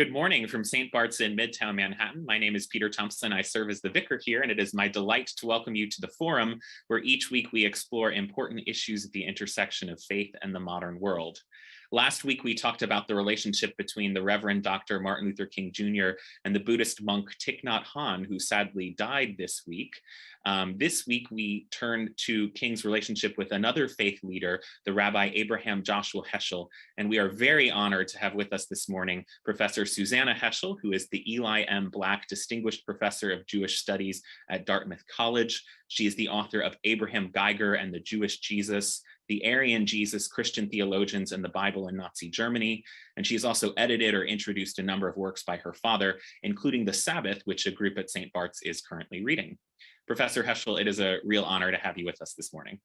Good morning from St. Bart's in Midtown Manhattan. My name is Peter Thompson. I serve as the vicar here, and it is my delight to welcome you to the forum, where each week we explore important issues at the intersection of faith and the modern world. Last week, we talked about the relationship between the Reverend Dr. Martin Luther King Jr. and the Buddhist monk Thich Nhat Hanh, who sadly died this week. This week, we turn to King's relationship with another faith leader, the Rabbi Abraham Joshua Heschel, and we are very honored to have with us this morning Professor Susanna Heschel, who is the Eli M. Black Distinguished Professor of Jewish Studies at Dartmouth College. She is the author of Abraham Geiger and the Jewish Jesus, The Aryan Jesus, Christian Theologians and the Bible in Nazi Germany. And she's also edited or introduced a number of works by her father, including The Sabbath, which a group at St. Bart's is currently reading. Professor Heschel, it is a real honor to have you with us this morning.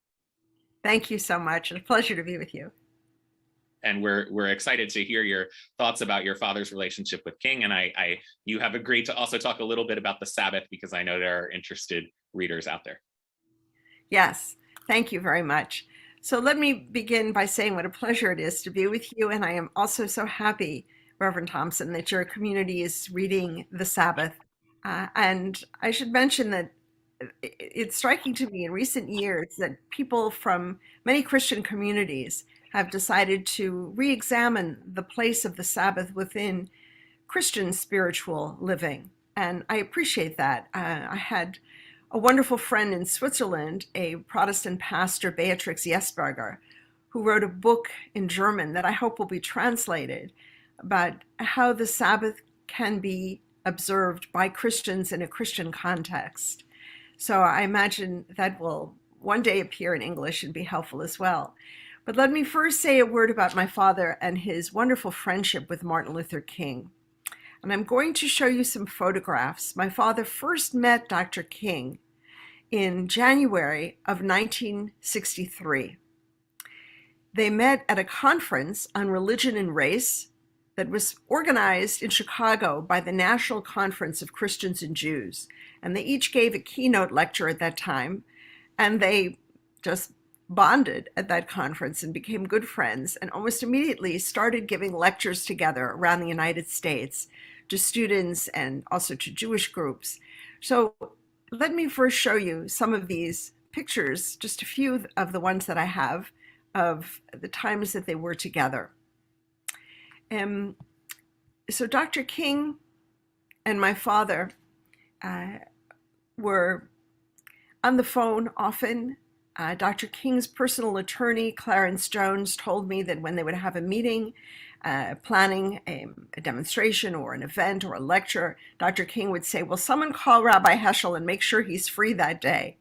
Thank you so much. It's a pleasure to be with you. And we're excited to hear your thoughts about your father's relationship with King. And you have agreed to also talk a little bit about the Sabbath, because I know there are interested readers out there. Yes, thank you very much. So let me begin by saying what a pleasure it is to be with you. And I am also so happy, Reverend Thompson, that your community is reading the Sabbath. And I should mention that it's striking to me in recent years that people from many Christian communities have decided to re-examine the place of the Sabbath within Christian spiritual living. And I appreciate that. I had a wonderful friend in Switzerland, a Protestant pastor, Beatrix Jesberger, who wrote a book in German that I hope will be translated about how the Sabbath can be observed by Christians in a Christian context. So I imagine that will one day appear in English and be helpful as well. But let me first say a word about my father and his wonderful friendship with Martin Luther King. And I'm going to show you some photographs. My father first met Dr. King in January of 1963. They met at a conference on religion and race that was organized in Chicago by the National Conference of Christians and Jews. And they each gave a keynote lecture at that time, and they just bonded at that conference and became good friends, and almost immediately started giving lectures together around the United States to students and also to Jewish groups. So let me first show you some of these pictures, just a few of the ones that I have of the times that they were together. So Dr. King and my father were on the phone often. Dr. King's personal attorney, Clarence Jones, told me that when they would have a meeting, planning a demonstration or an event or a lecture, Dr. King would say, "Will someone call Rabbi Heschel and make sure he's free that day?"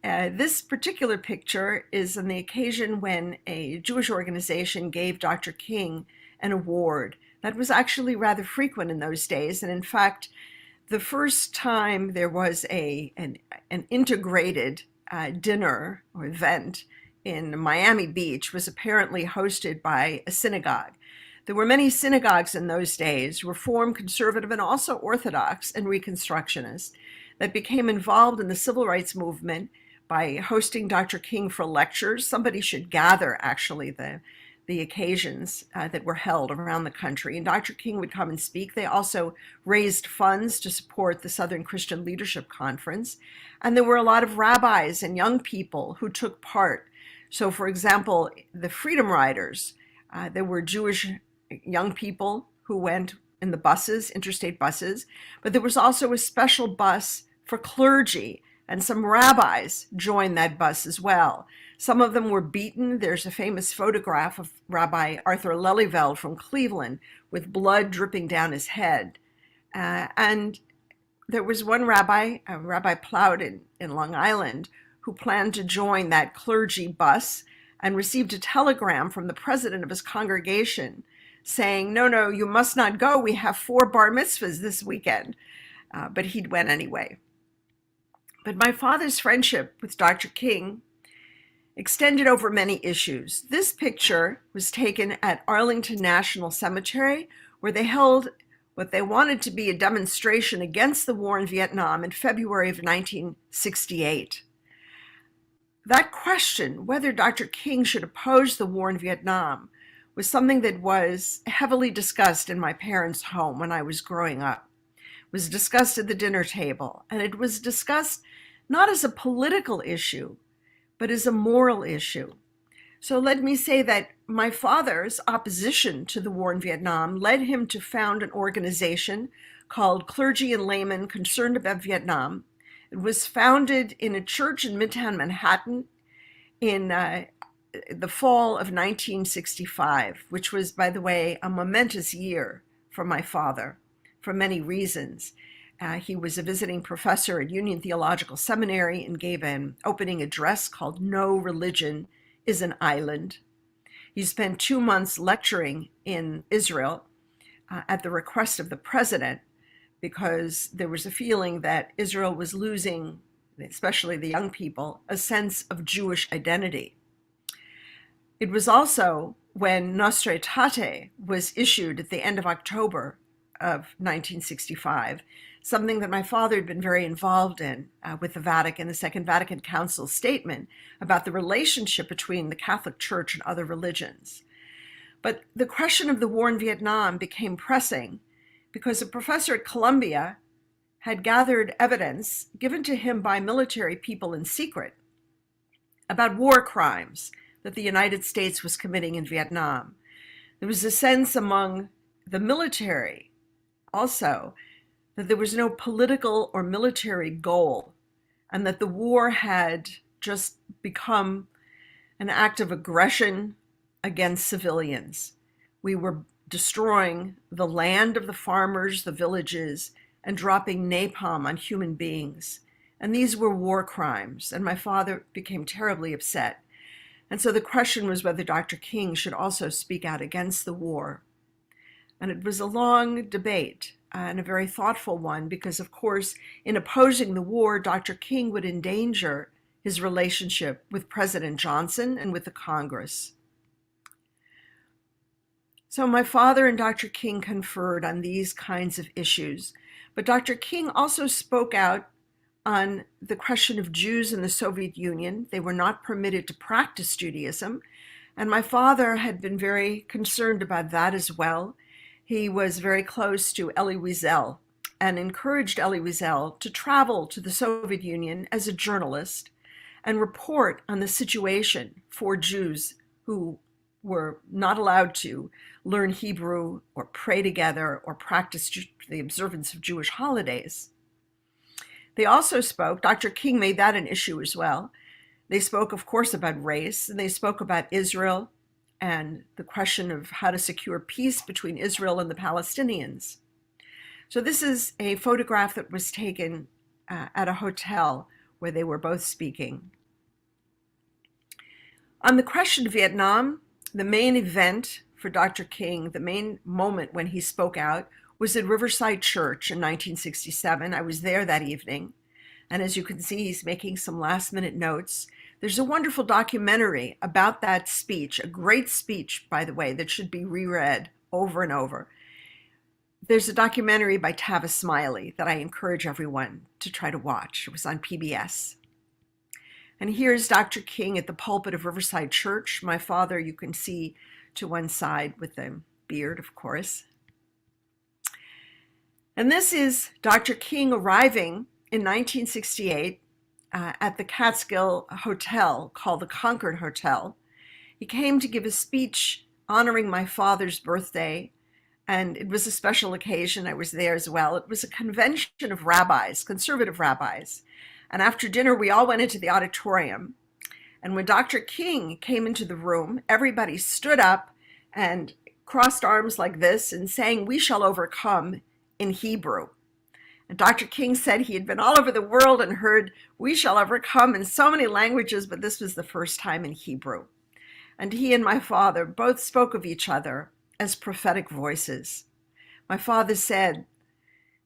This particular picture is on the occasion when a Jewish organization gave Dr. King an award. That was actually rather frequent in those days. And in fact, the first time there was an integrated dinner or event in Miami Beach was apparently hosted by a synagogue. There were many synagogues in those days, Reform, Conservative, and also Orthodox and Reconstructionist, that became involved in the civil rights movement by hosting Dr. King for lectures. Somebody should gather, actually, the occasions that were held around the country. And Dr. King would come and speak. They also raised funds to support the Southern Christian Leadership Conference. And there were a lot of rabbis and young people who took part. So, for example, the Freedom Riders, there were Jewish young people who went in the buses, interstate buses, but there was also a special bus for clergy, and some rabbis joined that bus as well. Some of them were beaten. There's a famous photograph of Rabbi Arthur Lelyveld from Cleveland with blood dripping down his head. And there was one rabbi, Rabbi Plowden in Long Island, who planned to join that clergy bus and received a telegram from the president of his congregation saying, no, you must not go. We have 4 bar mitzvahs this weekend. But he went anyway. But my father's friendship with Dr. King extended over many issues. This picture was taken at Arlington National Cemetery, where they held what they wanted to be a demonstration against the war in Vietnam in February of 1968. That question, whether Dr. King should oppose the war in Vietnam, was something that was heavily discussed in my parents' home when I was growing up. It was discussed at the dinner table, and it was discussed not as a political issue, but as a moral issue. So let me say that my father's opposition to the war in Vietnam led him to found an organization called Clergy and Laymen Concerned About Vietnam. It was founded in a church in Midtown Manhattan in the fall of 1965, which was, by the way, a momentous year for my father for many reasons. He was a visiting professor at Union Theological Seminary and gave an opening address called No Religion is an Island. He spent 2 months lecturing in Israel at the request of the president, because there was a feeling that Israel was losing, especially the young people, a sense of Jewish identity. It was also when Nostra Aetate was issued at the end of October of 1965, something that my father had been very involved in with the Vatican, the Second Vatican Council statement about the relationship between the Catholic Church and other religions. But the question of the war in Vietnam became pressing because a professor at Columbia had gathered evidence given to him by military people in secret about war crimes that the United States was committing in Vietnam. There was a sense among the military also that there was no political or military goal, and that the war had just become an act of aggression against civilians. We were destroying the land of the farmers, the villages, and dropping napalm on human beings. And these were war crimes, and my father became terribly upset. And so the question was whether Dr. King should also speak out against the war. And it was a long debate and a very thoughtful one, because, of course, in opposing the war, Dr. King would endanger his relationship with President Johnson and with the Congress. So my father and Dr. King conferred on these kinds of issues, but Dr. King also spoke out on the question of Jews in the Soviet Union. They were not permitted to practice Judaism, and my father had been very concerned about that as well. He was very close to Elie Wiesel and encouraged Elie Wiesel to travel to the Soviet Union as a journalist and report on the situation for Jews who were not allowed to learn Hebrew or pray together or practice the observance of Jewish holidays. They also spoke, Dr. King made that an issue as well. They spoke, of course, about race, and they spoke about Israel and the question of how to secure peace between Israel and the Palestinians. So this is a photograph that was taken at a hotel where they were both speaking. On the question of Vietnam, the main event for Dr. King, the main moment when he spoke out, was at Riverside Church in 1967. I was there that evening. And as you can see, he's making some last-minute notes. There's a wonderful documentary about that speech, a great speech, by the way, that should be reread over and over. There's a documentary by Tavis Smiley that I encourage everyone to try to watch. It was on PBS. And here's Dr. King at the pulpit of Riverside Church. My father, you can see to one side with the beard, of course. And this is Dr. King arriving in 1968 at the Catskill Hotel called the Concord Hotel. He came to give a speech honoring my father's birthday, and it was a special occasion. I was there as well. It was a convention of rabbis, conservative rabbis. And after dinner, we all went into the auditorium. And when Dr. King came into the room, everybody stood up and crossed arms like this and sang, "We shall overcome," in Hebrew. And Dr. King said he had been all over the world and heard "we shall overcome" in so many languages, but this was the first time in Hebrew. And he and my father both spoke of each other as prophetic voices. My father said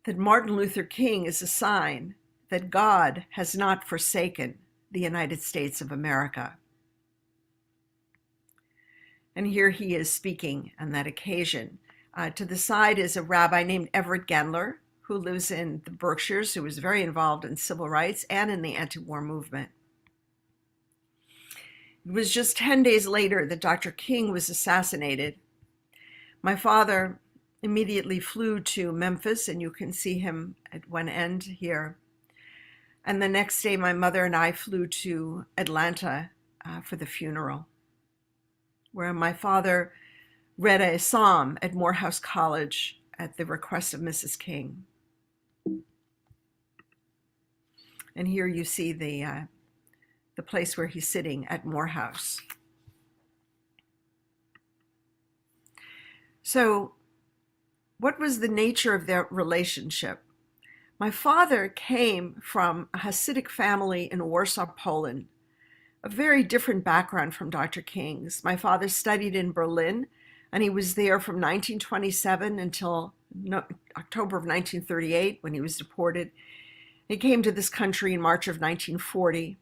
that Martin Luther King is a sign that God has not forsaken the United States of America. And here he is speaking on that occasion. To the side is a rabbi named Everett Gendler, who lives in the Berkshires, who was very involved in civil rights and in the anti-war movement. It was just 10 days later that Dr. King was assassinated My father immediately flew to Memphis, and you can see him at one end here. And the next day, my mother and I flew to Atlanta for the funeral, where my father read a psalm at Morehouse College at the request of Mrs. King. And here you see the place where he's sitting at Morehouse. So, what was the nature of their relationship? My father came from a Hasidic family in Warsaw, Poland, a very different background from Dr. King's. My father studied in Berlin, and he was there from 1927 until October of 1938 when he was deported. He came to this country in March of 1940.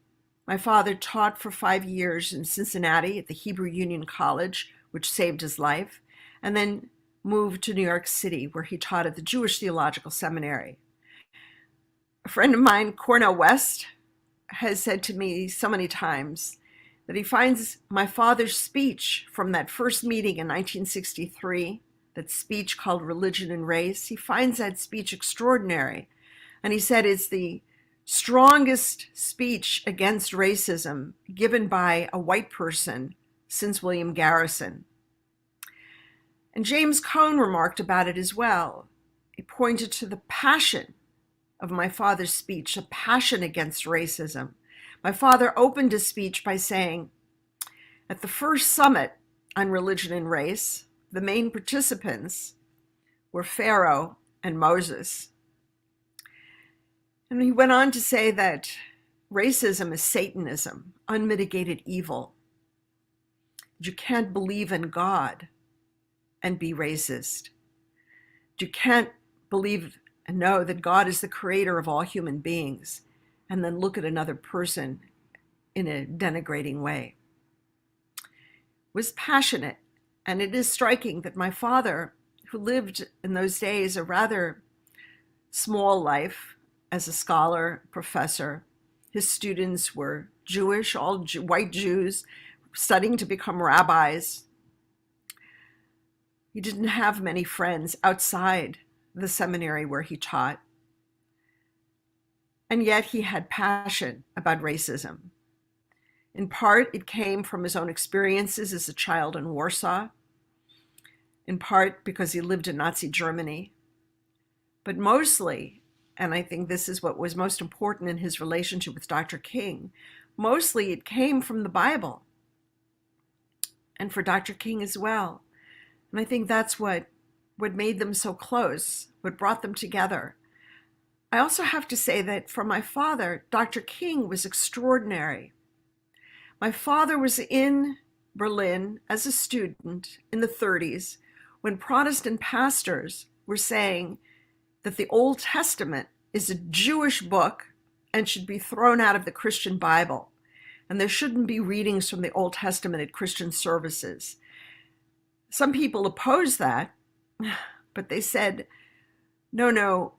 My father taught for 5 years in Cincinnati at the Hebrew Union College, which saved his life, and then moved to New York City, where he taught at the Jewish Theological Seminary. A friend of mine, Cornel West, has said to me so many times that he finds my father's speech from that first meeting in 1963, that speech called Religion and Race, he finds that speech extraordinary. And he said it's the strongest speech against racism given by a white person since William Garrison. And James Cone remarked about it as well. He pointed to the passion of my father's speech, a passion against racism. My father opened his speech by saying, at the first summit on religion and race, the main participants were Pharaoh and Moses. And he went on to say that racism is Satanism, unmitigated evil. You can't believe in God and be racist. You can't believe and know that God is the creator of all human beings and then look at another person in a denigrating way. It was passionate, and it is striking that my father, who lived in those days a rather small life as a scholar, professor, his students were Jewish, all white Jews, studying to become rabbis. He didn't have many friends outside the seminary where he taught. And yet he had passion about racism. In part, it came from his own experiences as a child in Warsaw, in part because he lived in Nazi Germany, but mostly, and I think this is what was most important in his relationship with Dr. King, mostly it came from the Bible, and for Dr. King as well. And I think that's what made them so close, what brought them together. I also have to say that for my father, Dr. King was extraordinary. My father was in Berlin as a student in the 30s when Protestant pastors were saying that the Old Testament is a Jewish book and should be thrown out of the Christian Bible, and there shouldn't be readings from the Old Testament at Christian services. Some people opposed that, but they said, no,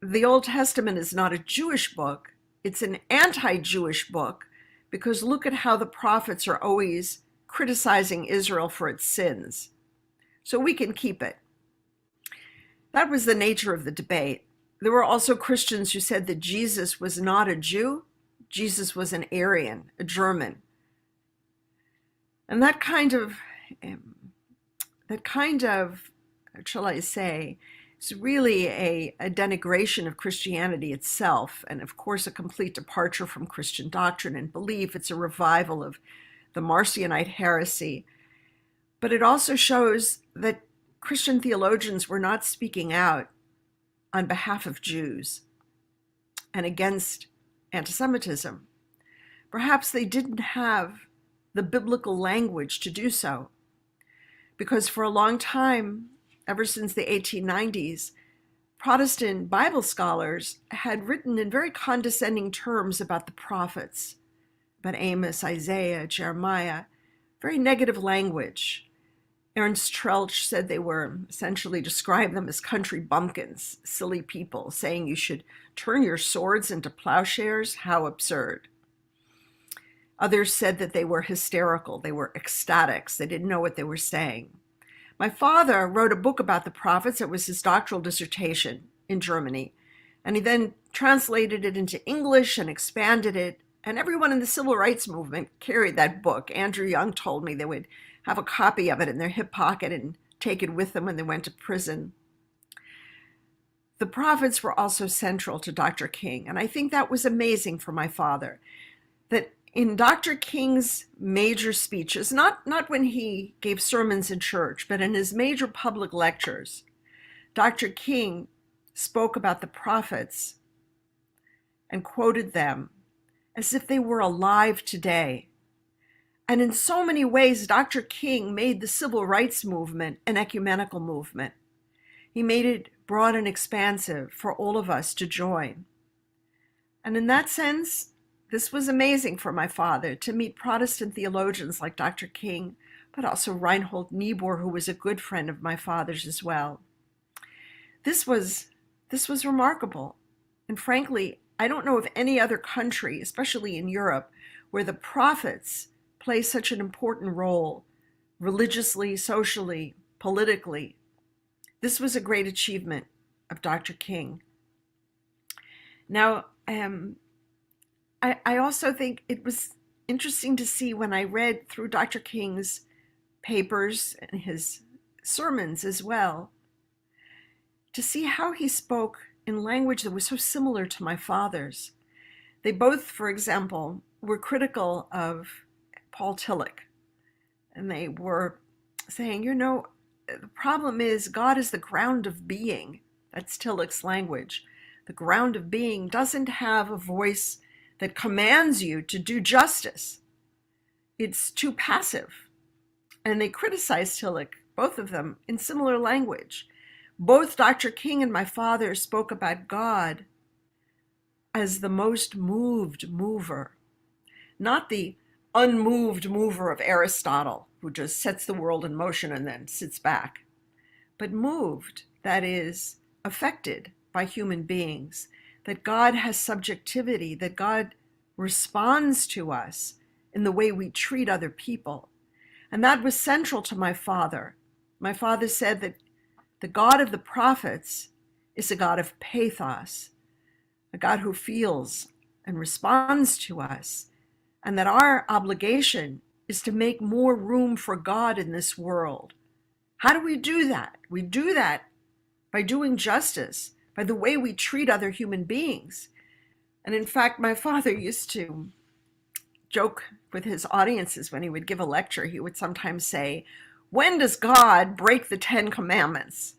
the Old Testament is not a Jewish book, it's an anti-Jewish book, because look at how the prophets are always criticizing Israel for its sins. So we can keep it. That was the nature of the debate. There were also Christians who said that Jesus was not a Jew, Jesus was an Aryan, a German. And that kind of, shall I say, is really a denigration of Christianity itself, and of course a complete departure from Christian doctrine and belief. It's a revival of the Marcionite heresy. But it also shows that Christian theologians were not speaking out on behalf of Jews and against anti-Semitism. Perhaps they didn't have the biblical language to do so, because for a long time, ever since the 1890s, Protestant Bible scholars had written in very condescending terms about the prophets, about Amos, Isaiah, Jeremiah, very negative language. Ernst Troeltsch said they were essentially described them as country bumpkins, silly people, saying you should turn your swords into plowshares. How absurd. Others said that they were hysterical, they were ecstatics, they didn't know what they were saying. My father wrote a book about the prophets. It was his doctoral dissertation in Germany. And he then translated it into English and expanded it. And everyone in the civil rights movement carried that book. Andrew Young told me they would have a copy of it in their hip pocket and take it with them when they went to prison. The prophets were also central to Dr. King. And I think that was amazing for my father, that in Dr. King's major speeches, not when he gave sermons in church, but in his major public lectures, Dr. King spoke about the prophets and quoted them as if they were alive today. And in so many ways, Dr. King made the civil rights movement an ecumenical movement. He made it broad and expansive for all of us to join. And in that sense, this was amazing for my father, to meet Protestant theologians like Dr. King, but also Reinhold Niebuhr, who was a good friend of my father's as well. This was remarkable. And frankly, I don't know of any other country, especially in Europe, where the prophets play such an important role religiously, socially, politically. This was a great achievement of Dr. King. Now, I also think it was interesting to see when I read through Dr. King's papers and his sermons as well, to see how he spoke in language that was so similar to my father's. They both, for example, were critical of Paul Tillich. And they were saying, the problem is God is the ground of being. That's Tillich's language. The ground of being doesn't have a voice that commands you to do justice. It's too passive. And they criticized Tillich, both of them, in similar language. Both Dr. King and my father spoke about God as the most moved mover, not the unmoved mover of Aristotle, who just sets the world in motion and then sits back, but moved, that is, affected by human beings, that God has subjectivity, that God responds to us in the way we treat other people. And that was central to my father. My father said that the God of the prophets is a God of pathos, a God who feels and responds to us, and that our obligation is to make more room for God in this world. How do we do that? We do that by doing justice, by the way we treat other human beings. And in fact, my father used to joke with his audiences when he would give a lecture. He would sometimes say, "When does God break the 10 Commandments?"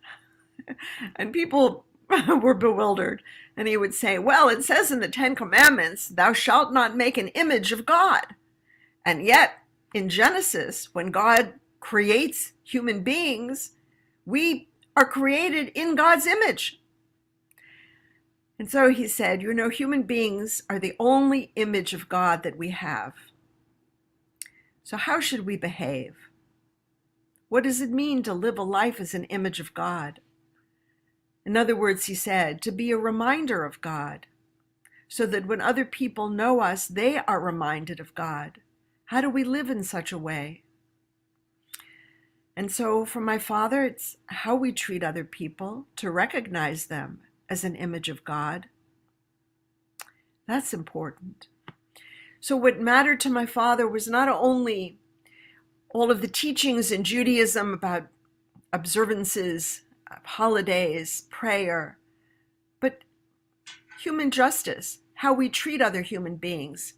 And people were bewildered. And he would say, "Well, it says in the 10 Commandments, thou shalt not make an image of God." And yet, in Genesis, when God creates human beings, we are created in God's image. And so he said, human beings are the only image of God that we have. So how should we behave? What does it mean to live a life as an image of God? In other words, he said, to be a reminder of God, so that when other people know us, they are reminded of God. How do we live in such a way? And so for my father, it's how we treat other people, to recognize them as an image of God. That's important. So what mattered to my father was not only all of the teachings in Judaism about observances, holidays, prayer, but human justice, how we treat other human beings.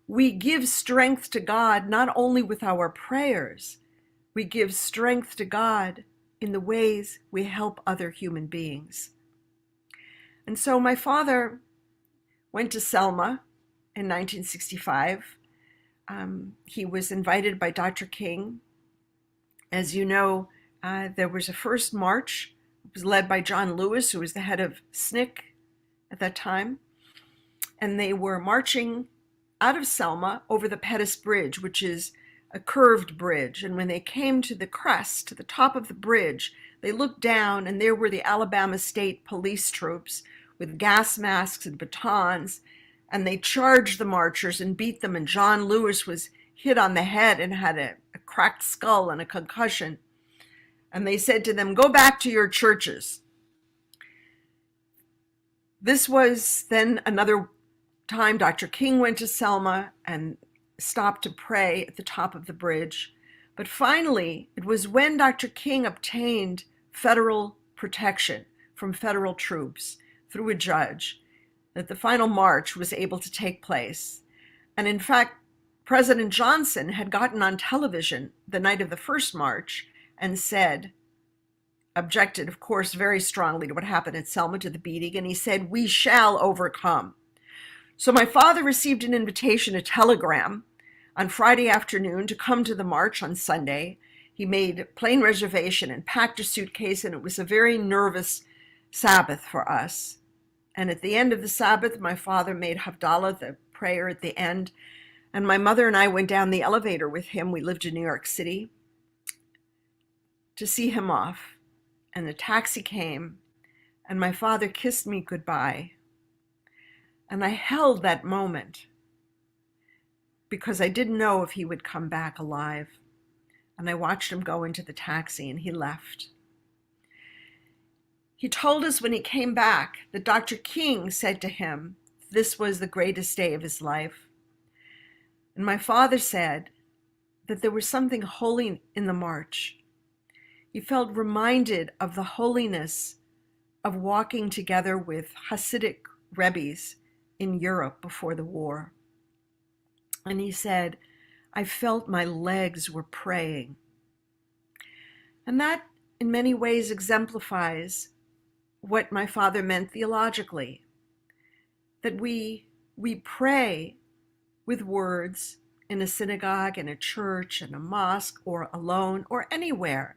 We give strength to God not only with our prayers, we give strength to God in the ways we help other human beings. And so my father went to Selma in 1965. He was invited by Dr. King. As you know, there was a first march. It was led by John Lewis, who was the head of SNCC at that time. And they were marching out of Selma over the Pettus Bridge, which is a curved bridge. And when they came to the crest, to the top of the bridge, they looked down, and there were the Alabama State Police troops with gas masks and batons, and they charged the marchers and beat them, and John Lewis was hit on the head and had a cracked skull and a concussion. And they said to them, go back to your churches. This was then another time Dr. King went to Selma and stopped to pray at the top of the bridge. But finally, it was when Dr. King obtained federal protection from federal troops through a judge that the final march was able to take place. And in fact, President Johnson had gotten on television the night of the first march and said, objected, of course, very strongly to what happened at Selma, to the beating, and he said, we shall overcome. So my father received an invitation, a telegram, on Friday afternoon to come to the march on Sunday. He made a plane reservation and packed a suitcase, and it was a very nervous Sabbath for us. And at the end of the Sabbath, my father made Havdalah, the prayer at the end, and my mother and I went down the elevator with him. We lived in New York City to see him off. And the taxi came, and my father kissed me goodbye. And I held that moment because I didn't know if he would come back alive. And I watched him go into the taxi, and he left. He told us when he came back that Dr. King said to him, this was the greatest day of his life. And my father said that there was something holy in the march. He felt reminded of the holiness of walking together with Hasidic Rabbis in Europe before the war. And he said, I felt my legs were praying. And that in many ways exemplifies what my father meant theologically, that we pray with words in a synagogue, in a church, in a mosque, or alone, or anywhere.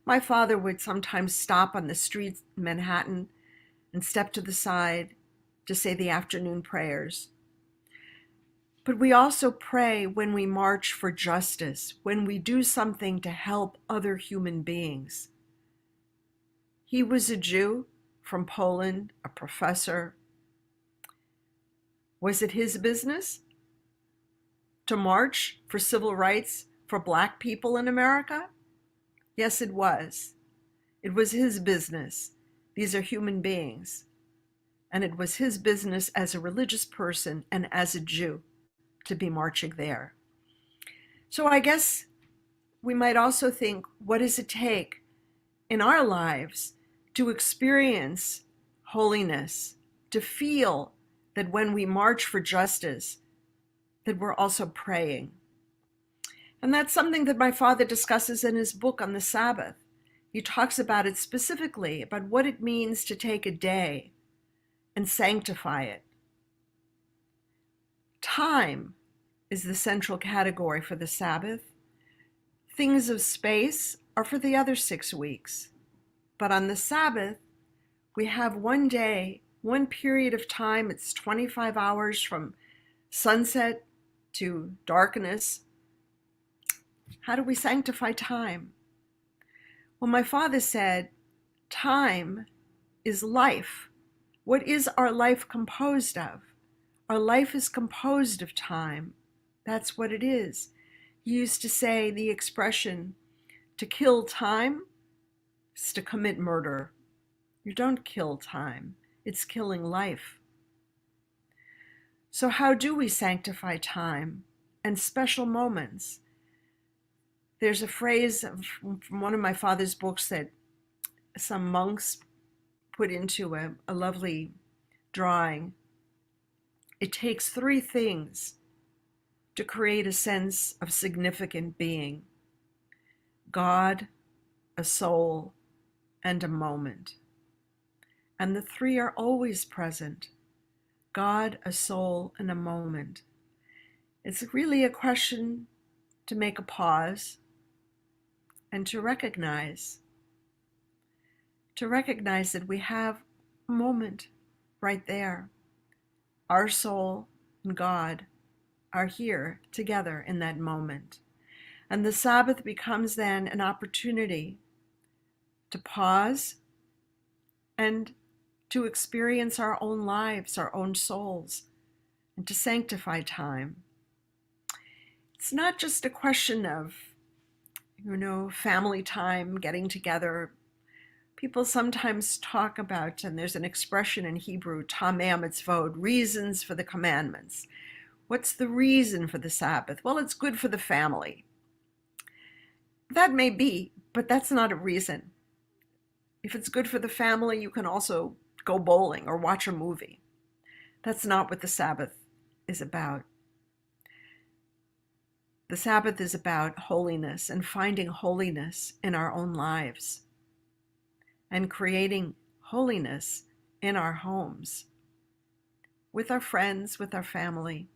My father would sometimes stop on the streets in Manhattan and step to the side to say the afternoon prayers. But we also pray when we march for justice, when we do something to help other human beings. He was a Jew from Poland, a professor. Was it his business to march for civil rights for Black people in America? Yes, it was. It was his business. These are human beings. And it was his business as a religious person and as a Jew to be marching there. So I guess we might also think, what does it take in our lives to experience holiness, to feel that when we march for justice, that we're also praying? And that's something that my father discusses in his book on the Sabbath. He talks about it specifically, about what it means to take a day and sanctify it. Time is the central category for the Sabbath. Things of space are for the other 6 weeks. But on the Sabbath, we have one day, one period of time. It's 25 hours from sunset to darkness. How do we sanctify time? Well, my father said, time is life. What is our life composed of? Our life is composed of time. That's what it is. He used to say the expression, to kill time is to commit murder. You don't kill time. It's killing life. So how do we sanctify time and special moments? There's a phrase from one of my father's books that some monks put into a lovely drawing. It takes 3 things to create a sense of significant being: God, a soul, and a moment. And the 3 are always present: God, a soul, and a moment. It's really a question to make a pause and to recognize that we have a moment right there. Our soul and God are here together in that moment. And the Sabbath becomes then an opportunity to pause and to experience our own lives, our own souls, and to sanctify time. It's not just a question of family time, getting together. People sometimes talk about, and there's an expression in Hebrew, tamei mitzvot, reasons for the commandments. What's the reason for the Sabbath? Well, it's good for the family. That may be, but that's not a reason. If it's good for the family, you can also go bowling or watch a movie. That's not what the Sabbath is about. The Sabbath is about holiness and finding holiness in our own lives and creating holiness in our homes, with our friends, with our family.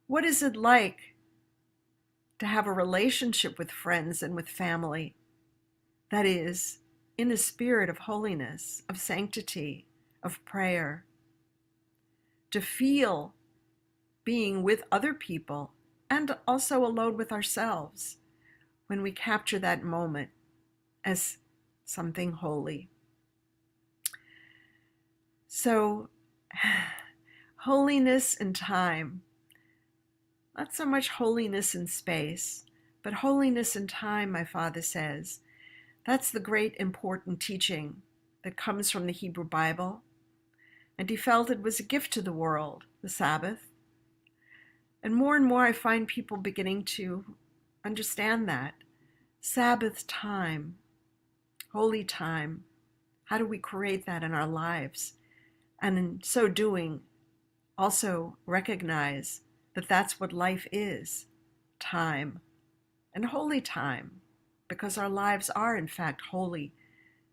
What is it like to have a relationship with friends and with family that is in a spirit of holiness, of sanctity, of prayer? To feel being with other people and also alone with ourselves when we capture that moment as something holy. So, holiness in time, not so much holiness in space, but holiness in time, my father says. That's the great important teaching that comes from the Hebrew Bible. And he felt it was a gift to the world, the Sabbath. And more I find people beginning to understand that. Sabbath time, holy time, how do we create that in our lives? And in so doing, also recognize that that's what life is, time, and holy time, because our lives are in fact holy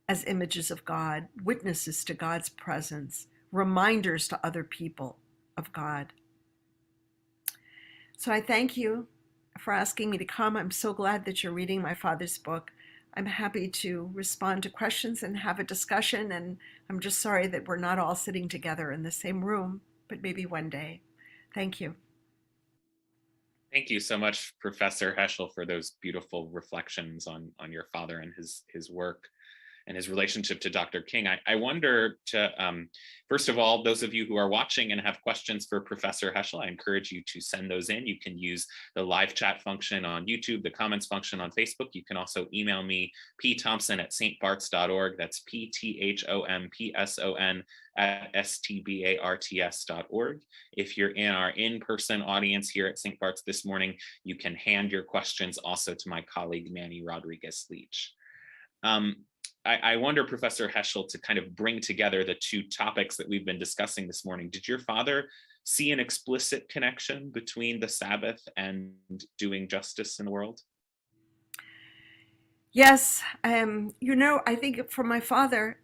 as images of God, witnesses to God's presence, reminders to other people of God. So I thank you for asking me to come. I'm so glad that you're reading my father's book. I'm happy to respond to questions and have a discussion, and I'm just sorry that we're not all sitting together in the same room, but maybe one day. Thank you. Thank you so much, Professor Heschel, for those beautiful reflections on your father and his work and his relationship to Dr. King. I wonder first of all, those of you who are watching and have questions for Professor Heschel, I encourage you to send those in. You can use the live chat function on YouTube, the comments function on Facebook. You can also email me, pthompson@stbarts.org. That's PTHOMPSON at stbarts.org. If you're in our in-person audience here at St. Bart's this morning, you can hand your questions also to my colleague, Manny Rodriguez-Leach. I wonder, Professor Heschel, to kind of bring together the two topics that we've been discussing this morning. Did your father see an explicit connection between the Sabbath and doing justice in the world? Yes, I think for my father,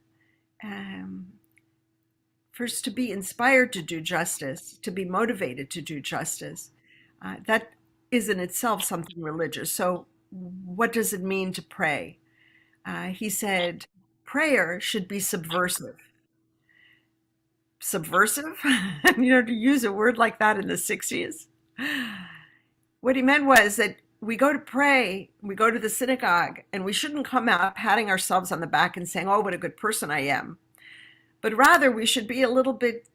first to be inspired to do justice, to be motivated to do justice, that is in itself something religious. So, what does it mean to pray? He said, prayer should be subversive. Subversive? To use a word like that in the 60s. What he meant was that we go to pray, we go to the synagogue, and we shouldn't come out patting ourselves on the back and saying, oh, what a good person I am. But rather, we should be a little bit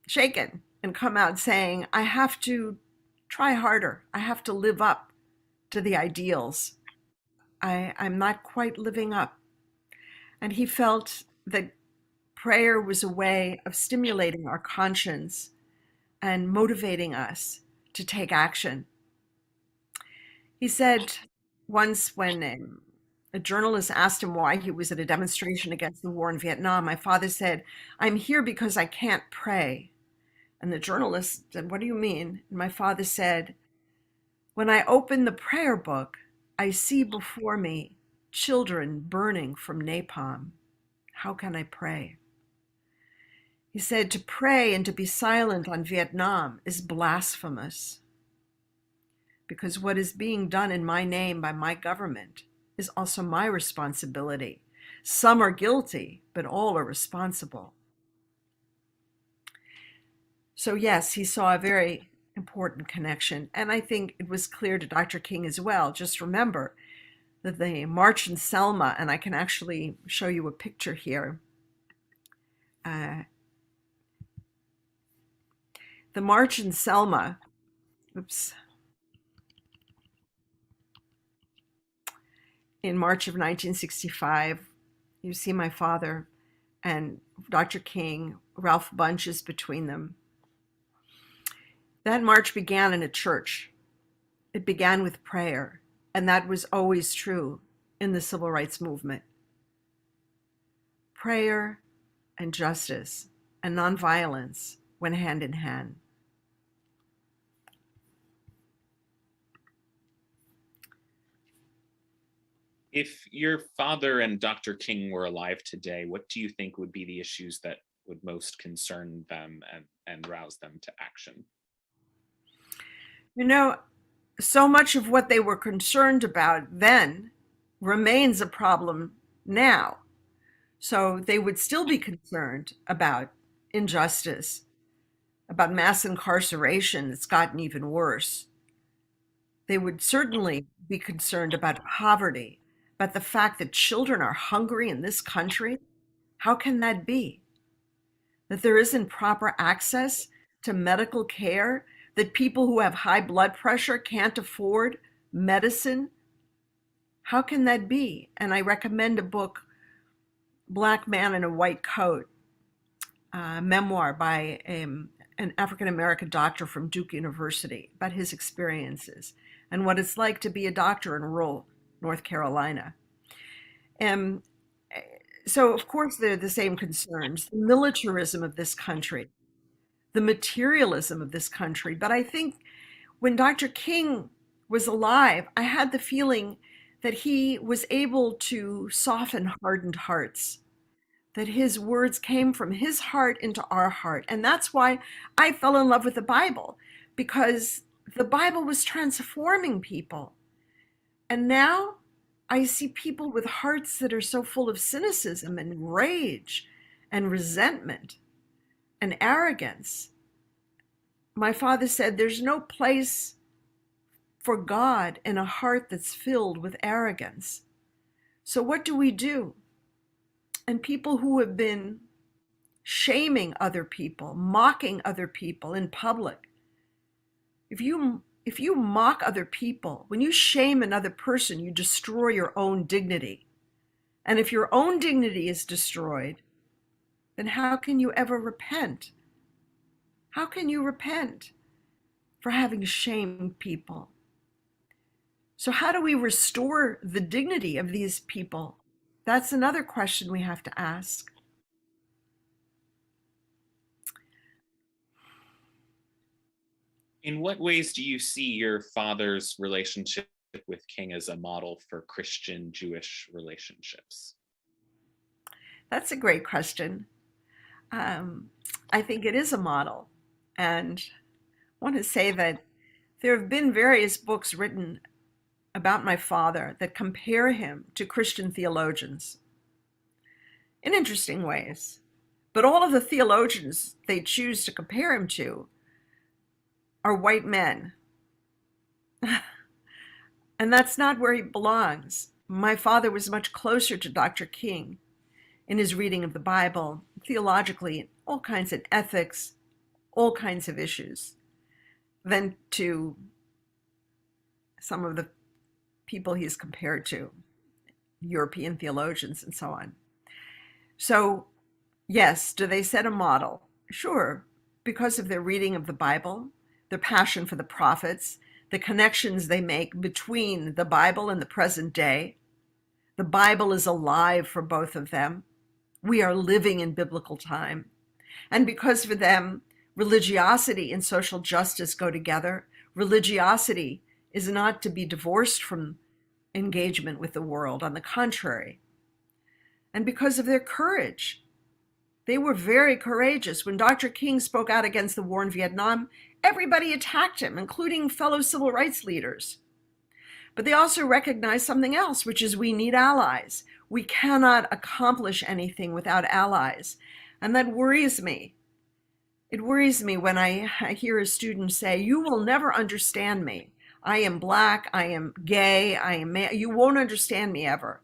shaken and come out saying, I have to try harder. I have to live up to the ideals. I'm not quite living up. And he felt that prayer was a way of stimulating our conscience and motivating us to take action. He said once when a journalist asked him why he was at a demonstration against the war in Vietnam, my father said, I'm here because I can't pray. And the journalist said, what do you mean? And my father said, when I open the prayer book, I see before me children burning from napalm. How can I pray? He said, to pray and to be silent on Vietnam is blasphemous, because what is being done in my name by my government is also my responsibility. Some are guilty, but all are responsible. So yes, he saw a very important connection. And I think it was clear to Dr. King as well. Just remember that the March in Selma, and I can actually show you a picture here. The March in Selma, oops. in March of 1965, you see my father and Dr. King, Ralph Bunche is between them. That march began in a church. It began with prayer, and that was always true in the civil rights movement. Prayer and justice and nonviolence went hand in hand. If your father and Dr. King were alive today, what do you think would be the issues that would most concern them and rouse them to action? You know, so much of what they were concerned about then remains a problem now. So they would still be concerned about injustice, about mass incarceration that's gotten even worse. They would certainly be concerned about poverty, about the fact that children are hungry in this country. How can that be? That there isn't proper access to medical care, that people who have high blood pressure can't afford medicine. How can that be? And I recommend a book, Black Man in a White Coat, a memoir by an African-American doctor from Duke University about his experiences and what it's like to be a doctor in rural North Carolina. And so, of course, they're the same concerns, the militarism of this country, the materialism of this country. But I think when Dr. King was alive, I had the feeling that he was able to soften hardened hearts, that his words came from his heart into our heart. And that's why I fell in love with the Bible, because the Bible was transforming people. And now I see people with hearts that are so full of cynicism and rage and resentment and arrogance. My father said, there's no place for God in a heart that's filled with arrogance. So what do we do? And people who have been shaming other people, mocking other people in public, if you mock other people, when you shame another person, you destroy your own dignity. And if your own dignity is destroyed, then how can you ever repent? How can you repent for having shamed people? So how do we restore the dignity of these people? That's another question we have to ask. In what ways do you see your father's relationship with King as a model for Christian Jewish relationships? That's a great question. I think it is a model. And I want to say that there have been various books written about my father that compare him to Christian theologians in interesting ways. But all of the theologians they choose to compare him to are white men. And that's not where he belongs. My father was much closer to Dr. King in his reading of the Bible, theologically, all kinds of ethics, all kinds of issues, than to some of the people he's compared to, European theologians and so on. So, yes, do they set a model? Sure, because of their reading of the Bible, their passion for the prophets, the connections they make between the Bible and the present day. The Bible is alive for both of them. We are living in biblical time. And because for them, religiosity and social justice go together, religiosity is not to be divorced from engagement with the world. On the contrary. And because of their courage, they were very courageous. When Dr. King spoke out against the war in Vietnam, everybody attacked him, including fellow civil rights leaders. But they also recognized something else, which is we need allies. We cannot accomplish anything without allies. And that worries me. It worries me when I hear a student say, you will never understand me. I am Black, I am gay, I am male. You won't understand me ever.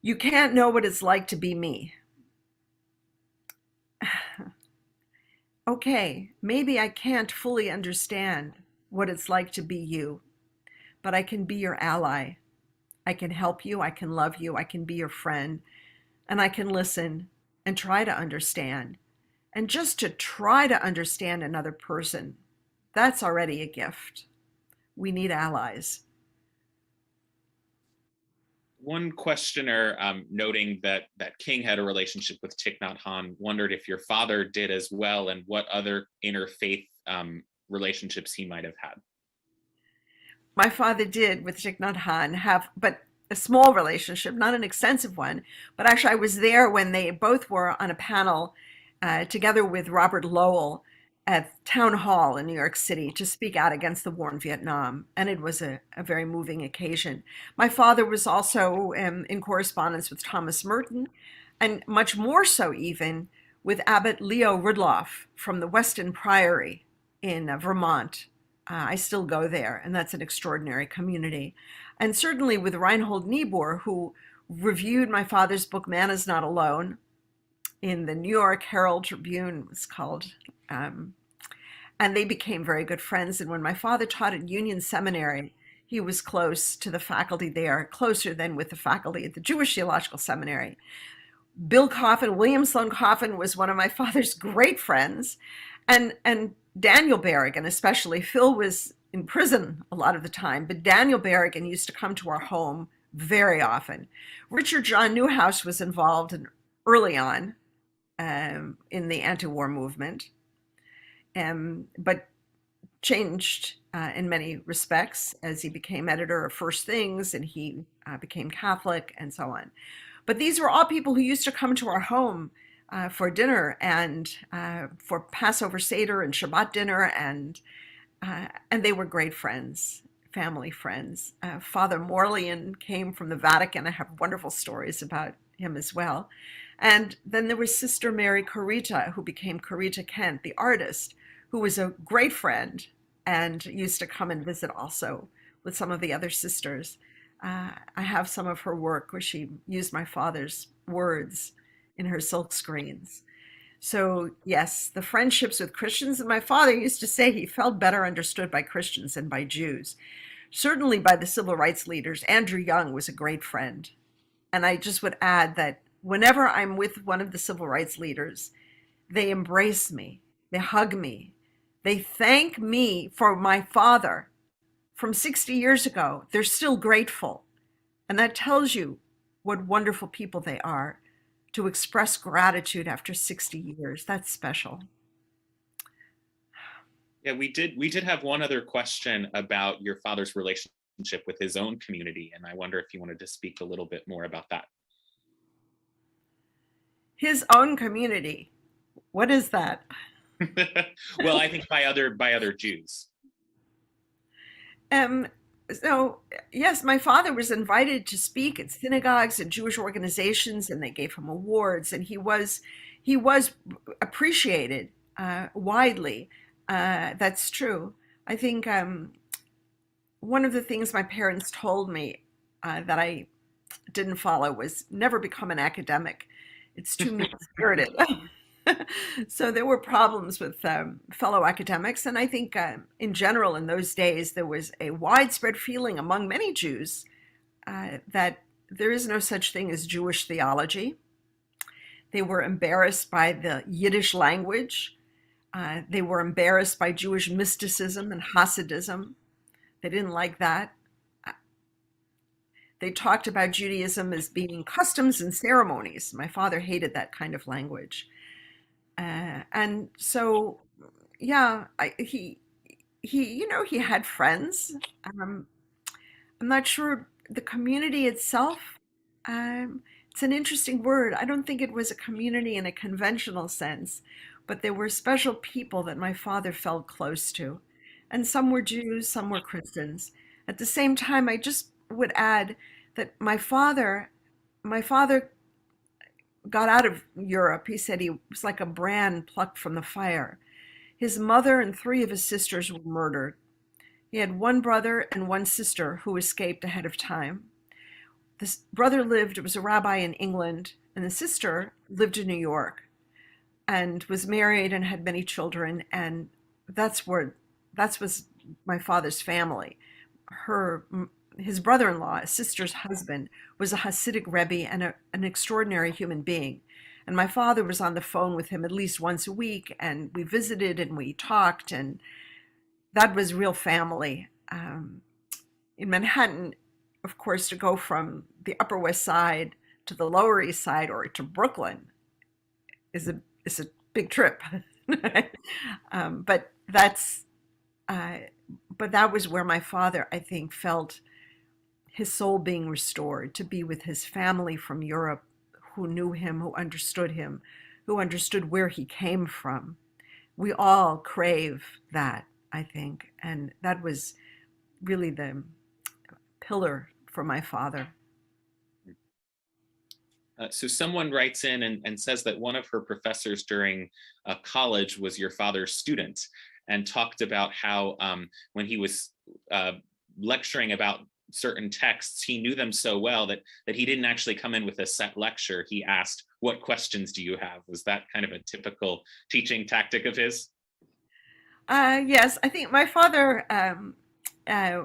You can't know what it's like to be me. Okay, maybe I can't fully understand what it's like to be you, but I can be your ally. I can help you, I can love you, I can be your friend, and I can listen and try to understand. And just to try to understand another person, that's already a gift. We need allies. One questioner, noting that King had a relationship with Thich Nhat Hanh, wondered if your father did as well, and what other interfaith relationships he might have had. My father did with Thich Nhat Hanh have, but a small relationship, not an extensive one. But actually, I was there when they both were on a panel together with Robert Lowell at Town Hall in New York City to speak out against the war in Vietnam. And it was a very moving occasion. My father was also in correspondence with Thomas Merton, and much more so even with Abbot Leo Rudloff from the Weston Priory in Vermont. I still go there, and that's an extraordinary community. And certainly with Reinhold Niebuhr, who reviewed my father's book, Man is Not Alone, in the New York Herald Tribune, it was called. And they became very good friends. And when my father taught at Union Seminary, he was close to the faculty there, closer than with the faculty at the Jewish Theological Seminary. Bill Coffin, William Sloane Coffin, was one of my father's great friends. And Daniel Berrigan, especially. Phil was in prison a lot of the time, but Daniel Berrigan used to come to our home very often. Richard John Newhouse was involved early on in the anti-war movement, but changed in many respects as he became editor of First Things, and he became Catholic and so on. But these were all people who used to come to our home for dinner and for Passover Seder and Shabbat dinner, and they were great friends, family friends. Father Morlian came from the Vatican. I have wonderful stories about him as well. And then there was Sister Mary Carita, who became Carita Kent, the artist, who was a great friend and used to come and visit also with some of the other sisters. I have some of her work where she used my father's words in her silk screens. So, yes, the friendships with Christians, and my father used to say he felt better understood by Christians than by Jews. Certainly by the civil rights leaders. Andrew Young was a great friend. And I just would add that whenever I'm with one of the civil rights leaders, they embrace me, they hug me, they thank me for my father from 60 years ago. They're still grateful. And that tells you what wonderful people they are to express gratitude after 60 years. That's special. Yeah, we did have one other question about your father's relationship with his own community, and I wonder if you wanted to speak a little bit more about that. His own community. What is that? Well, I think by other Jews. Um, so yes, my father was invited to speak at synagogues and Jewish organizations, and they gave him awards, and he was appreciated widely. That's true. I think one of the things my parents told me that I didn't follow was never become an academic. It's too mean-spirited. So there were problems with fellow academics, and I think in general in those days there was a widespread feeling among many Jews that there is no such thing as Jewish theology. They were embarrassed by the Yiddish language. They were embarrassed by Jewish mysticism and Hasidism. They didn't like that. They talked about Judaism as being customs and ceremonies. My father hated that kind of language. And so, yeah, he had friends. Um, I'm not sure the community itself. It's an interesting word. I don't think it was a community in a conventional sense, but there were special people that my father felt close to, and some were Jews, some were Christians. At the same time, I just would add that my father got out of Europe. He said he was like a brand plucked from the fire. His mother and three of his sisters were murdered. He had one brother and one sister who escaped ahead of time. This brother was a rabbi in England, and the sister lived in New York and was married and had many children. And that was my father's family. Her his brother-in-law, his sister's husband, was a Hasidic Rebbe and an extraordinary human being. And my father was on the phone with him at least once a week, and we visited and we talked, and that was real family. In Manhattan, of course, to go from the Upper West Side to the Lower East Side or to Brooklyn is a big trip. But that's but that was where my father, I think, felt his soul being restored, to be with his family from Europe who knew him, who understood where he came from. We all crave that, I think, and that was really the pillar for my father. So someone writes in and says that one of her professors during college was your father's student, and talked about how when he was lecturing about certain texts, he knew them so well that he didn't actually come in with a set lecture. He asked, "What questions do you have?" Was that kind of a typical teaching tactic of his? Yes, I think my father uh,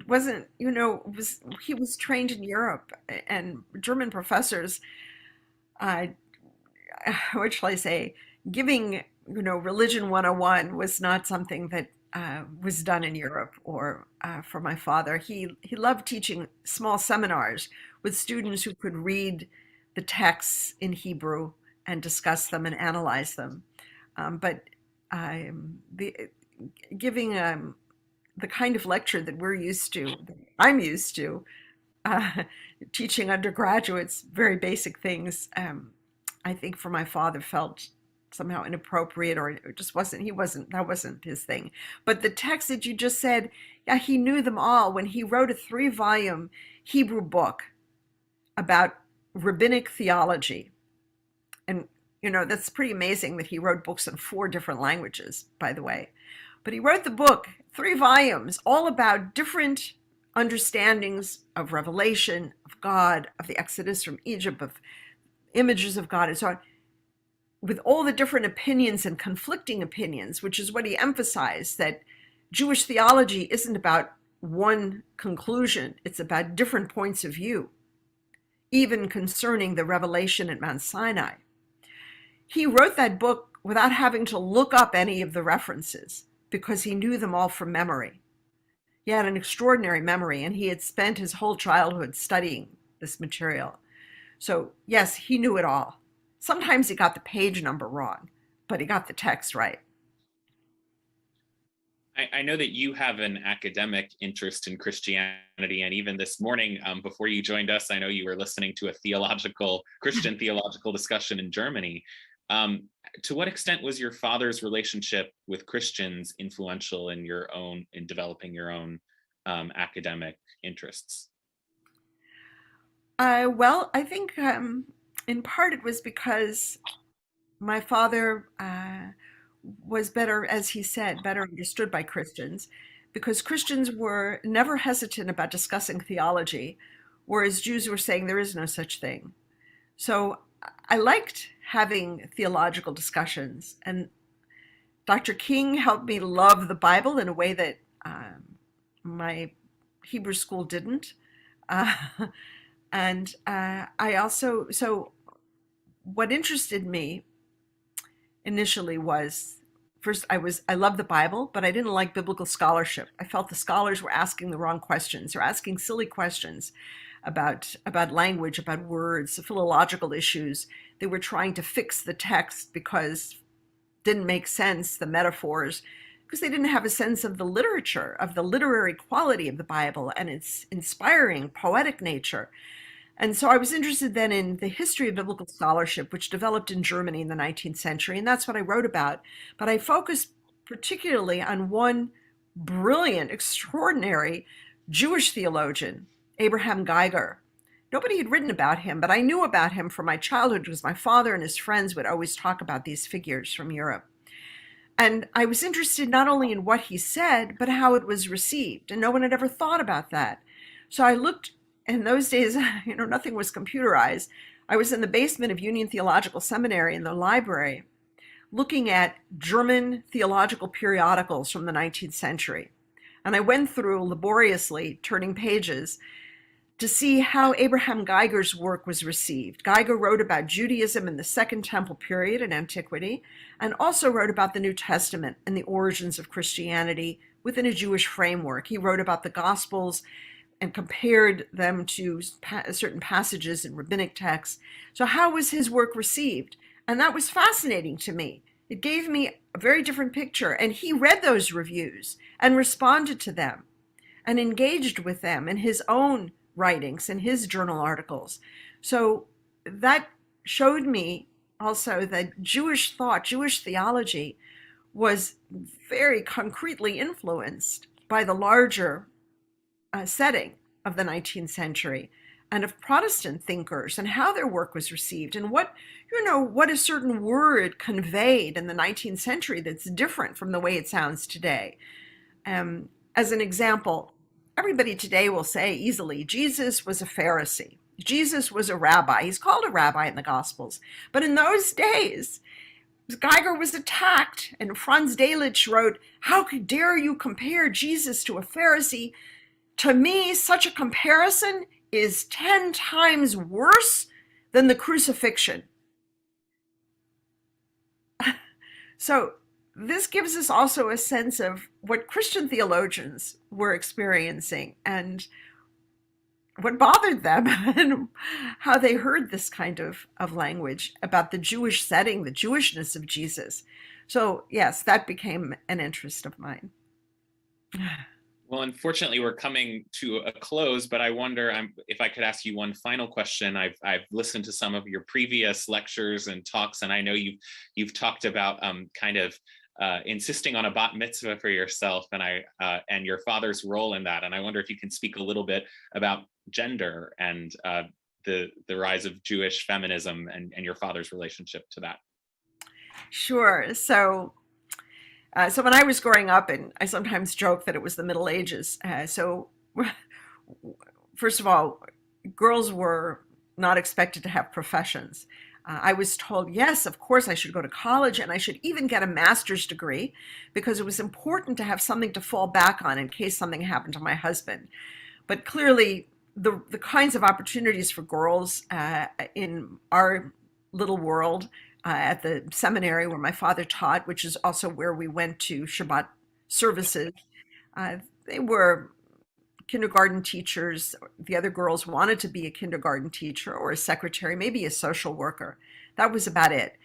wasn't, he was trained in Europe, and German professors, uh, what shall I say, giving, religion 101 was not something that was done in Europe or for my father. He loved teaching small seminars with students who could read the texts in Hebrew and discuss them and analyze them. But the giving the kind of lecture that I'm used to, uh, teaching undergraduates very basic things, I think for my father felt somehow inappropriate, or it just that wasn't his thing. But the text that you just said, yeah, he knew them all. When he wrote a 3-volume Hebrew book about rabbinic theology, and that's pretty amazing that he wrote books in 4 different languages, by the way. But he wrote the book, 3 volumes, all about different understandings of revelation, of God, of the Exodus from Egypt, of images of God, and so on, with all the different opinions and conflicting opinions, which is what he emphasized, that Jewish theology isn't about one conclusion, it's about different points of view, even concerning the revelation at Mount Sinai. He wrote that book without having to look up any of the references, because he knew them all from memory. He had an extraordinary memory, and he had spent his whole childhood studying this material. So yes, he knew it all. Sometimes he got the page number wrong, but he got the text right. I know that you have an academic interest in Christianity, and even this morning, before you joined us, I know you were listening to a Christian theological discussion in Germany. To what extent was your father's relationship with Christians influential in developing your own academic interests? Well, I think in part it was because my father was better, as he said, better understood by Christians, because Christians were never hesitant about discussing theology, whereas Jews were saying there is no such thing. So I liked having theological discussions, and Dr. King helped me love the Bible in a way that my Hebrew school didn't. Uh, and so what interested me initially was, first, I loved the Bible, but I didn't like biblical scholarship. I felt the scholars were asking the wrong questions. They're asking silly questions about language, about words, philological issues. They were trying to fix the text because it didn't make sense, the metaphors, because they didn't have a sense of the literature, of the literary quality of the Bible and its inspiring, poetic nature. And so I was interested then in the history of biblical scholarship, which developed in Germany in the 19th century, and that's what I wrote about. But I focused particularly on one brilliant, extraordinary Jewish theologian, Abraham Geiger. Nobody had written about him, but I knew about him from my childhood because my father and his friends would always talk about these figures from Europe. And I was interested not only in what he said, but how it was received. And no one had ever thought about that. So I looked, in those days, nothing was computerized. I was in the basement of Union Theological Seminary in the library, looking at German theological periodicals from the 19th century. And I went through laboriously, turning pages, to see how Abraham Geiger's work was received. Geiger wrote about Judaism in the Second Temple period in antiquity, and also wrote about the New Testament and the origins of Christianity within a Jewish framework. He wrote about the Gospels and compared them to certain passages in rabbinic texts. So how was his work received? And that was fascinating to me. It gave me a very different picture. And he read those reviews and responded to them and engaged with them in his own writings and his journal articles. So that showed me also that Jewish thought, Jewish theology was very concretely influenced by the larger setting of the 19th century and of Protestant thinkers and how their work was received and what a certain word conveyed in the 19th century that's different from the way it sounds today. As an example, everybody today will say easily, Jesus was a Pharisee. Jesus was a rabbi. He's called a rabbi in the Gospels. But in those days, Geiger was attacked, and Franz Delitzsch wrote, "How dare you compare Jesus to a Pharisee? To me, such a comparison is 10 times worse than the crucifixion." So this gives us also a sense of what Christian theologians were experiencing and what bothered them and how they heard this kind of language about the Jewish setting, the Jewishness of Jesus. So yes, that became an interest of mine. Well, unfortunately, we're coming to a close, but I wonder if I could ask you one final question. I've listened to some of your previous lectures and talks, and I know you've talked about kind of insisting on a bat mitzvah for yourself and your father's role in that. And I wonder if you can speak a little bit about gender and the rise of Jewish feminism and your father's relationship to that. Sure. So when I was growing up, and I sometimes joke that it was the Middle Ages. So first of all, girls were not expected to have professions. I was told, yes, of course I should go to college and I should even get a master's degree because it was important to have something to fall back on in case something happened to my husband. But clearly, the kinds of opportunities for girls in our little world at the seminary where my father taught, which is also where we went to Shabbat services, they were kindergarten teachers. The other girls wanted to be a kindergarten teacher or a secretary, maybe a social worker. That was about it.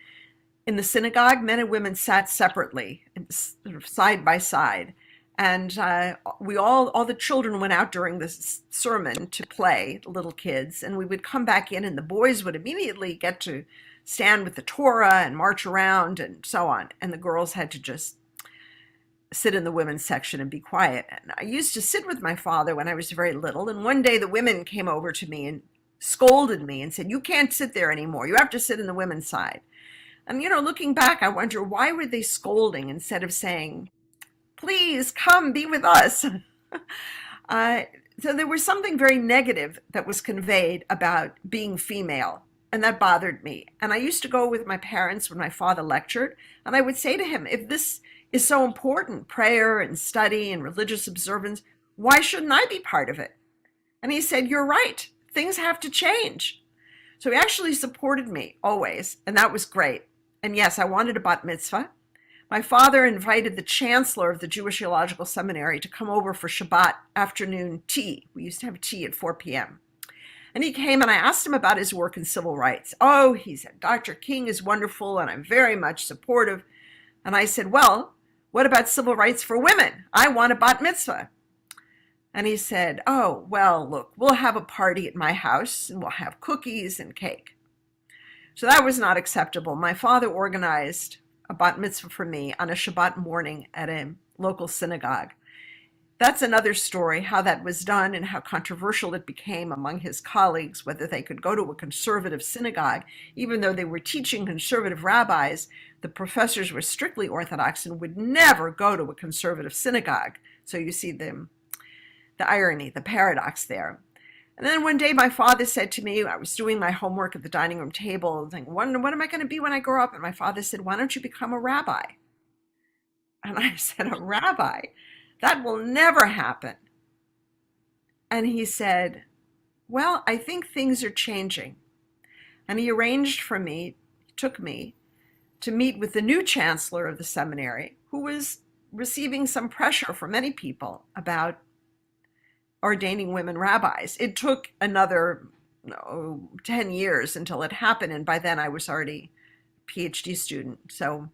In the synagogue, men and women sat separately, sort of side by side. And all the children went out during this sermon to play, the little kids, and we would come back in and the boys would immediately get to stand with the Torah and march around and so on. And the girls had to just sit in the women's section and be quiet. And I used to sit with my father when I was very little. And one day the women came over to me and scolded me and said, "You can't sit there anymore. You have to sit in the women's side." And, looking back, I wonder, why were they scolding instead of saying, "Please come be with us"? So there was something very negative that was conveyed about being female. And that bothered me. And I used to go with my parents when my father lectured. And I would say to him, if this is so important, prayer and study and religious observance, why shouldn't I be part of it? And he said, "You're right. Things have to change." So he actually supported me always. And that was great. And yes, I wanted a bat mitzvah. My father invited the chancellor of the Jewish Theological Seminary to come over for Shabbat afternoon tea. We used to have tea at 4 p.m. And he came and I asked him about his work in civil rights. Oh, he said, "Dr. King is wonderful and I'm very much supportive." And I said, "Well, what about civil rights for women? I want a bat mitzvah." And he said, "Oh, well, look, we'll have a party at my house and we'll have cookies and cake." So that was not acceptable. My father organized a bat mitzvah for me on a Shabbat morning at a local synagogue. That's another story, how that was done and how controversial it became among his colleagues, whether they could go to a conservative synagogue. Even though they were teaching conservative rabbis, the professors were strictly Orthodox and would never go to a conservative synagogue. So you see the irony, the paradox there. And then one day my father said to me, I was doing my homework at the dining room table, thinking, what am I going to be when I grow up? And my father said, "Why don't you become a rabbi?" And I said, "A rabbi? That will never happen. And he said, well, I think things are changing. And he arranged for me, took me to meet with the new chancellor of the seminary, who was receiving some pressure from many people about ordaining women rabbis. It took another 10 years until it happened. And by then I was already a PhD student. So,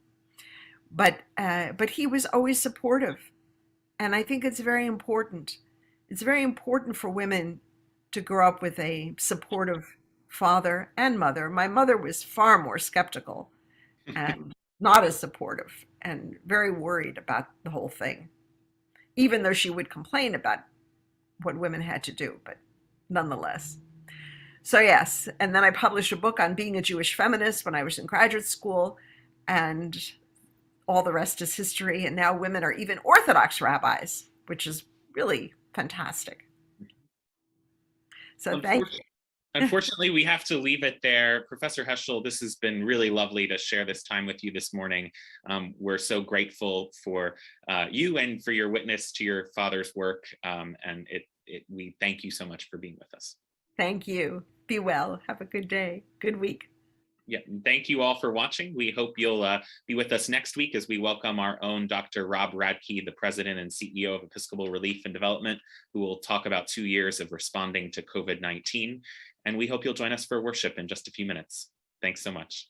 but he was always supportive. And I think it's very important. It's very important for women to grow up with a supportive father and mother. My mother was far more skeptical and not as supportive and very worried about the whole thing, even though she would complain about what women had to do, but nonetheless. So yes, and then I published a book on being a Jewish feminist when I was in graduate school, and all the rest is history. And now women are even Orthodox rabbis, which is really fantastic. So thank you. Unfortunately, we have to leave it there. Professor Heschel, this has been really lovely to share this time with you this morning. We're so grateful for you and for your witness to your father's work. And we thank you so much for being with us. Thank you. Be well. Have a good day. Good week. Yeah, thank you all for watching. We hope you'll be with us next week as we welcome our own Dr. Rob Radke, the President and CEO of Episcopal Relief and Development, who will talk about 2 years of responding to COVID-19. And we hope you'll join us for worship in just a few minutes. Thanks so much.